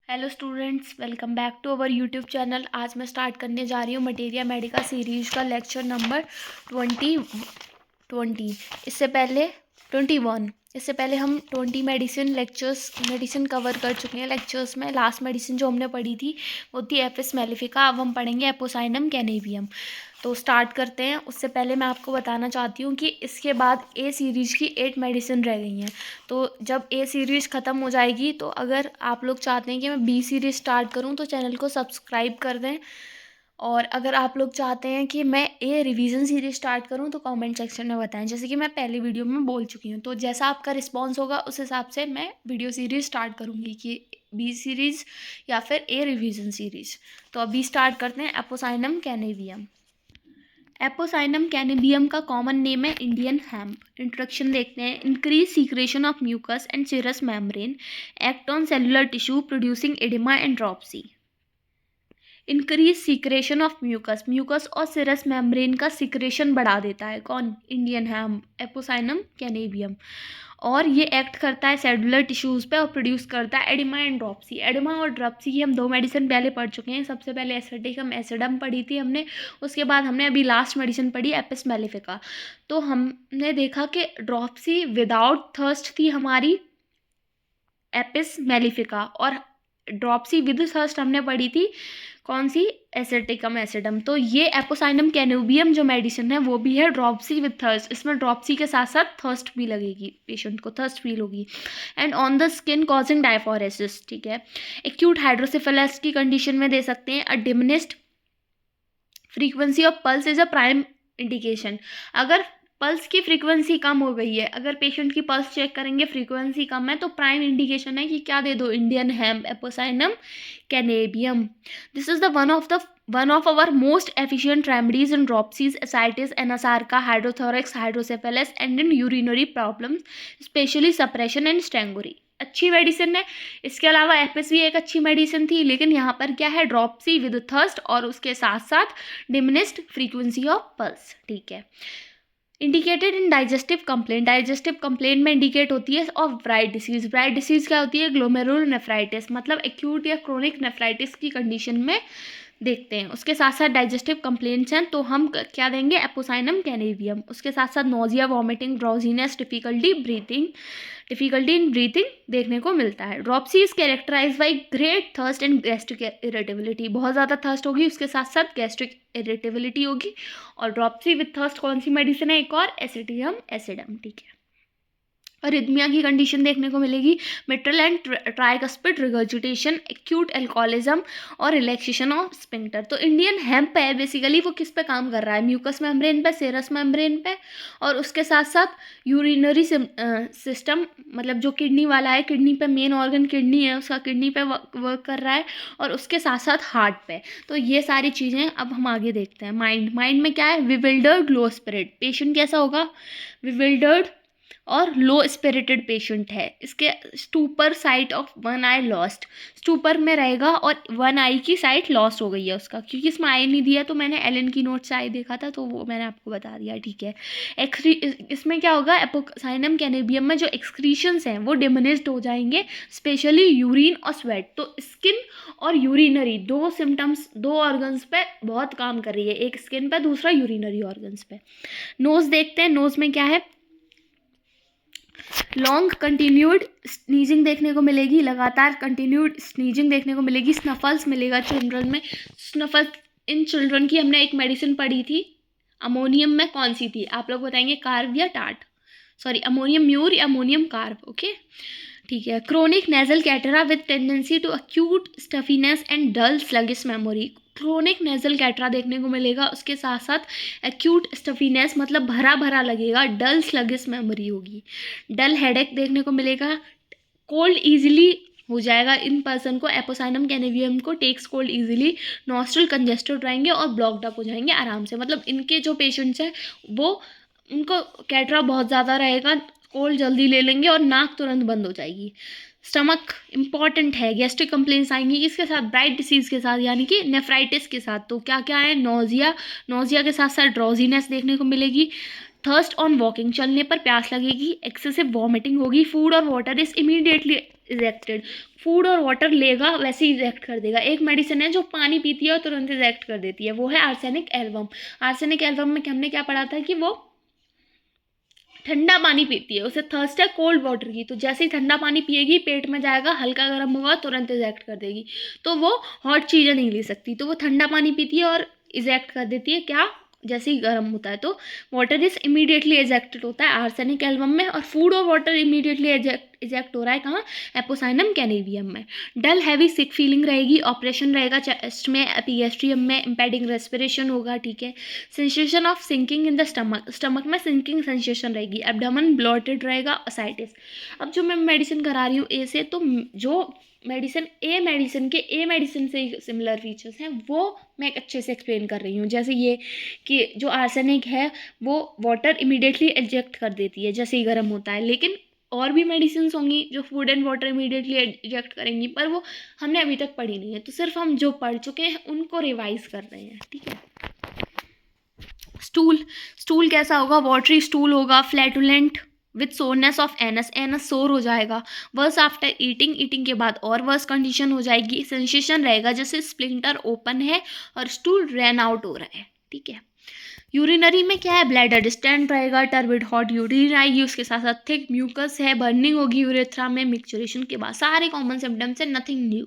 Hello students, welcome back to our YouTube channel. आज मैं start करने जा रही हूँ मटेरिया मेडिका सीरीज का लेक्चर नंबर 20 इससे पहले 21। इससे पहले हम 20 मेडिसिन कवर कर चुके हैं लेक्चर्स में। लास्ट मेडिसिन जो हमने पढ़ी थी वो थी एपिस मेलिफिका। अब हम पढ़ेंगे एपोसाइनम कैनेबियम। तो स्टार्ट करते हैं। उससे पहले मैं आपको बताना चाहती हूँ कि इसके बाद ए सीरीज की 8 मेडिसिन रह गई हैं। तो जब ए सीरीज़ ख़त्म हो जाएगी तो अगर आप लोग चाहते हैं कि मैं बी सीरीज़ स्टार्ट करूं तो चैनल को सब्सक्राइब कर दें। और अगर आप लोग चाहते हैं कि मैं ए रिवीजन सीरीज़ स्टार्ट करूं तो कमेंट सेक्शन में बताएं, जैसे कि मैं पहले वीडियो में बोल चुकी हूं। तो जैसा आपका रिस्पांस होगा उस हिसाब से मैं वीडियो सीरीज़ स्टार्ट करूंगी कि बी सीरीज़ या फिर ए रिवीजन सीरीज़। तो अभी स्टार्ट करते हैं एपोसाइनम कैनेबियम। एपोसाइनम कैनेबियम का कॉमन नेम है इंडियन हेम्प। इंट्रोडक्शन देखते हैं। Increase secretion of mucus and serous membrane, act on cellular tissue producing oedema and dropsy. Increase secretion of mucus और सीरस मेम्ब्रेन का सीक्रेशन बढ़ा देता है कौन? Indian hemp, apocynum cannabinum. और ये एक्ट करता है सेलुलर टिश्यूज़ पे और प्रोड्यूस करता है एडिमा एंड ड्रॉपसी। एडिमा और ड्रॉपसी की हम 2 मेडिसिन पहले पढ़ चुके हैं। सबसे पहले एसेटिकम एसिडम पढ़ी थी हमने, उसके बाद हमने अभी लास्ट मेडिसिन पढ़ी एपिस मेलिफिका। तो हमने देखा कि ड्रॉपसी विदाउट थर्स्ट थी हमारी एपिस मेलिफिका, और ड्रॉपसी विद थर्स्ट हमने पढ़ी थी कौन सी? एसेटिकम एसिडम। तो ये एपोसाइनम कैनेबियम जो मेडिसिन है वो भी है ड्रॉपसी विद थर्स्ट। इसमें ड्रॉपसी के साथ साथ थर्स्ट भी लगेगी, पेशेंट को थर्स्ट फील होगी। And on the skin causing diaphoresis, ठीक है। एक्यूट हाइड्रोसिफिलिस की कंडीशन में दे सकते हैं। A diminished frequency of pulse is a prime indication. अगर पल्स की फ्रीक्वेंसी कम हो गई है, अगर पेशेंट की पल्स चेक करेंगे फ्रीक्वेंसी कम है, तो प्राइम इंडिकेशन है कि क्या दे दो? Indian hemp, apocynum cannabinum. This is the one of our most efficient remedies in dropsies, ascites, anasarca, hydrothorax, hydrocephalus and in urinary problems, specially suppression and strangury. अच्छी मेडिसिन है। इसके अलावा एपिस भी एक अच्छी मेडिसिन थी, लेकिन यहाँ पर क्या है? ड्रॉपसी विद थर्स्ट और उसके साथ साथ डिमिनिस्ड फ्रीक्वेंसी ऑफ पल्स, ठीक है। इंडिकेटेड इन डाइजेस्टिव कंप्लेंट में इंडिकेट होती है of bright disease. Bright disease क्या होती है? ग्लोमेरुलोनेफ्राइटिस, मतलब एक्यूट या क्रोनिक नेफ्राइटिस की कंडीशन में देखते हैं। उसके साथ साथ डाइजेस्टिव कंप्लेंट्स हैं तो हम क्या देंगे? Apocynum cannabinum. उसके साथ साथ nausea, vomiting, drowsiness, difficulty in breathing देखने को मिलता है। Dropsy is characterize by great thirst and gastric irritability. बहुत ज़्यादा थर्स्ट होगी, उसके साथ साथ गैस्ट्रिक इरिटेबिलिटी होगी। और ड्रॉपसी विथ थर्स्ट कौन सी मेडिसिन है? एक और, एसिटिकम एसिडम, ठीक है। अरिथमिया की कंडीशन देखने को मिलेगी। Mitral and tricuspid regurgitation, acute alcoholism और रिलैक्सेशन ऑफ स्पिंक्टर। तो इंडियन हेम्प है बेसिकली, वो किस पे काम कर रहा है? म्यूकस मेम्ब्रेन पे, सेरस मेम्ब्रेन पे, और उसके साथ साथ यूरिनरी सिस्टम, मतलब जो किडनी वाला है, किडनी पे, मेन ऑर्गन किडनी है उसका, किडनी पे वर्क कर रहा है, और उसके साथ साथ हार्ट पे। तो ये सारी चीज़ें अब हम आगे देखते हैं। माइंड में क्या है? विविल्डर्ड, लो स्पिरिट। पेशेंट कैसा होगा? विविल्डर्ड और लो स्पिरिटेड पेशेंट है। इसके stupor site of one I lost, stupor में रहेगा और वन आई की साइट लॉस्ट हो गई है उसका, क्योंकि इसमें आई नहीं दिया तो मैंने एलन की नोट से आई देखा था तो वो मैंने आपको बता दिया, ठीक है। इसमें क्या होगा? एपोसाइनम कैनेबियम में जो एक्सक्रीशंस हैं वो डिमिनिश्ड हो जाएंगे, स्पेशली यूरिन और स्वेट। तो स्किन और यूरिनरी दो सिम्टम्स, दो ऑर्गन्स पे बहुत काम कर रही है, एक स्किन पे, दूसरा यूरिनरी ऑर्गन्स पे। नोज देखते हैं। नोज में क्या है? लॉन्ग कंटिन्यूड स्नीजिंग देखने को मिलेगी, लगातार कंटिन्यूड स्नीजिंग देखने को मिलेगी। स्नफल्स मिलेगा चिल्ड्रन में। स्नफल इन चिल्ड्रन की हमने एक मेडिसिन पढ़ी थी अमोनियम में, कौन सी थी? आप लोग बताएंगे, कार्ब या टार्ट? सॉरी, अमोनियम म्यूर या अमोनियम कार्ब, ओके, ठीक है। Chronic nasal catarrh with tendency to acute stuffiness and dull sluggish memory. Chronic nasal catarrh देखने को मिलेगा, उसके साथ साथ एक्यूट स्टफीनेस, मतलब भरा भरा लगेगा, डल स्लगिश मेमोरी होगी, डल हेडेक देखने को मिलेगा, कोल्ड ईजिली हो जाएगा इन पर्सन को। एपोसाइनम कैनेबियम को takes cold easily, nostril congested रहेंगे और ब्लॉक्ड अप हो जाएंगे आराम से। मतलब इनके जो पेशेंट्स हैं वो, उनको कैटरा बहुत ज़्यादा रहेगा, कोल्ड जल्दी ले लेंगे और नाक तुरंत बंद हो जाएगी। स्टमक इंपॉर्टेंट है, गैस्ट्रिक कंप्लेंट्स आएंगी इसके साथ, ब्राइट डिसीज़ के साथ, यानी कि नेफ्राइटिस के साथ। तो क्या क्या है? नोजिया के साथ साथ ड्रॉजीनेस देखने को मिलेगी। थर्स्ट ऑन वॉकिंग, चलने पर प्यास लगेगी। एक्सेसिव वॉमिटिंग होगी। फूड और water is immediately ejected. Food और वाटर लेगा वैसे ही इजेक्ट कर देगा। एक मेडिसिन है जो पानी पीती है और तुरंत इजेक्ट कर देती है, वो है आर्सेनिक एल्बम। आर्सेनिक एल्बम में हमने क्या पढ़ा था कि वो ठंडा पानी पीती है, उसे थर्स्ट है कोल्ड वाटर की, तो जैसे ही ठंडा पानी पिएगी पेट में जाएगा, हल्का गर्म होगा तुरंत इजेक्ट कर देगी। तो वो हॉट चीज़ें नहीं ले सकती, तो वो ठंडा पानी पीती है और इजेक्ट कर देती है क्या, जैसे ही गर्म होता है। तो वाटर इज इमीडिएटली इजेक्टेड होता है आर्सेनिक एल्बम में, और फूड और वाटर इमीडिएटली इजेक्ट हो रहा है कहाँ, एपोसाइनम कैनेवियम में। डल हैवी सिक फीलिंग रहेगी, ऑपरेशन रहेगा चेस्ट में, एपिगैस्ट्रियम में, इम्पेडिंग रेस्पिरेशन होगा, ठीक है। Sensation of sinking in the stomach, stomach में सिंकिंग सेंसेशन रहेगी, एब्डोमेन ब्लॉटेड रहेगा, असाइटिस। अब जो मैं मेडिसिन करा रही हूँ ए से, तो जो मेडिसिन के ए मेडिसिन से सिमिलर फीचर्स हैं वो मैं अच्छे से एक्सप्लेन कर रही हूँ। जैसे ये कि जो आर्सेनिक है वो वाटर इमीडिएटली इजेक्ट कर देती है जैसे ही गर्म होता है, लेकिन और भी मेडिसिन होंगी जो food and water immediately eject करेंगी, पर वो हमने अभी तक पढ़ी नहीं है, तो सिर्फ हम जो पढ़ चुके हैं उनको रिवाइज कर रहे हैं, ठीक है। स्टूल कैसा होगा, वाटरी स्टूल होगा, flatulent with soreness of anus, anus सोर हो जाएगा। वर्स आफ्टर ईटिंग के बाद और वर्स कंडीशन हो जाएगी। सेंसेशन रहेगा जैसे स्प्लिंटर ओपन है और स्टूल रन आउट हो रहा है, ठीक है। यूरिनरी में क्या है, ब्लैडर डिस्टेंट रहेगा, टर्बिड हॉट यूरिन आएगी, उसके साथ साथ थिक म्यूकस है, बर्निंग होगी यूरेथ्रा में मिक्सचरेशन के बाद। सारे कॉमन सिम्टम्स है, nothing new.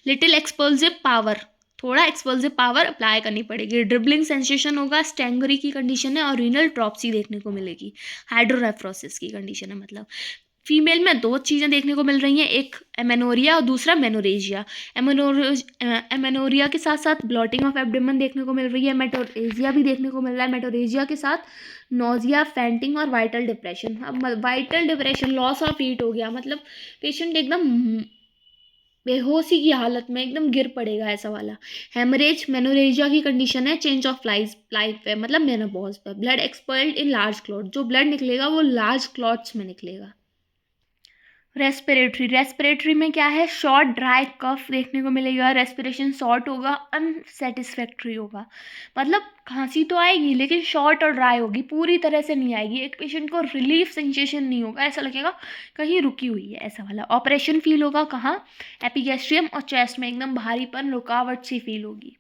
Little explosive power, थोड़ा एक्सप्लोसिव पावर अप्लाई करनी पड़ेगी। ड्रिबलिंग सेंसेशन होगा, स्टेंगरी की कंडीशन है, और रीनल ट्रॉप्सी देखने को मिलेगी, हाइड्रोनेफ्रोसिस की कंडीशन है। मतलब फीमेल में दो चीज़ें देखने को मिल रही हैं, एक एमेनोरिया और दूसरा मेनोरेजिया। एमेनोरिया के साथ साथ ब्लॉटिंग ऑफ एब्डोमेन देखने को मिल रही है, मेटोरेजिया भी देखने को मिल रहा है। मेटोरेजिया के साथ नोजिया, फैंटिंग और वाइटल डिप्रेशन। अब vital depression, loss of heat हो गया, मतलब पेशेंट एकदम बेहोशी की हालत में एकदम गिर पड़ेगा, ऐसा वाला। हेमरेज मेनोरेजिया की कंडीशन है, चेंज ऑफ लाइफ पे, मतलब मेनोपॉज पे। Blood expelled in large clot, जो ब्लड निकलेगा वो लार्ज क्लॉट्स में निकलेगा। रेस्पिरेटरी में क्या है, शॉर्ट ड्राई कफ देखने को मिलेगा, रेस्पिरेशन शॉर्ट होगा, अनसेटिस्फैक्ट्री होगा। मतलब खांसी तो आएगी लेकिन शॉर्ट और ड्राई होगी, पूरी तरह से नहीं आएगी। एक पेशेंट को रिलीफ सेंसेशन नहीं होगा, ऐसा लगेगा कहीं रुकी हुई है, ऐसा वाला। ऑपरेशन फील होगा कहाँ, एपिगैस्ट्रियम और चेस्ट में, एकदम भारीपन, रुकावट सी फील होगी।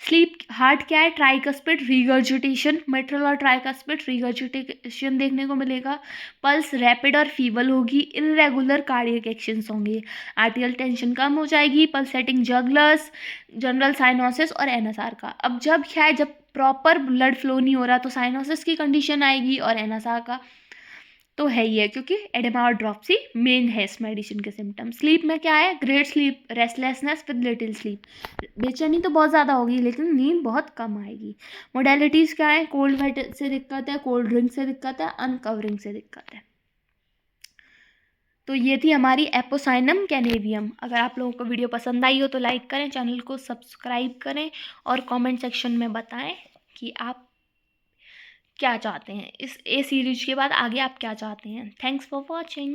स्लीप, हार्ट क्या है, ट्राइकस्पिड रिगर्जिटेशन, मिट्रल और ट्राइकस्पिड रिगर्जिटेशन देखने को मिलेगा। पल्स रैपिड और फीबल होगी, इनरेगुलर कार्डियक एक्शंस होंगे, आर्टियल टेंशन कम हो जाएगी, पल्सेटिंग जगलर्स, जनरल साइनोसिस और एनएसआर का। अब जब क्या है, जब प्रॉपर ब्लड फ्लो नहीं हो रहा तो साइनोसिस की कंडीशन आएगी, और एनएसआर का तो है ही है, क्योंकि एडेमा और ड्रॉप्सी मेन है इस मेडिसिन के सिम्टम। स्लीप में क्या है, great sleep, restlessness with little sleep, बेचैनी तो बहुत ज़्यादा होगी लेकिन नींद बहुत कम आएगी। मोडेलिटीज़ क्या है, कोल्ड वेट से दिक्कत है, कोल्ड ड्रिंक से दिक्कत है, अनकवरिंग से दिक्कत है। तो ये थी हमारी एपोसाइनम कैनेवियम। अगर आप लोगों को वीडियो पसंद आई हो तो लाइक करें, चैनल को सब्सक्राइब करें, और कमेंट सेक्शन में बताएं कि आप क्या चाहते हैं इस ए सीरीज के बाद, आगे आप क्या चाहते हैं। Thanks for watching.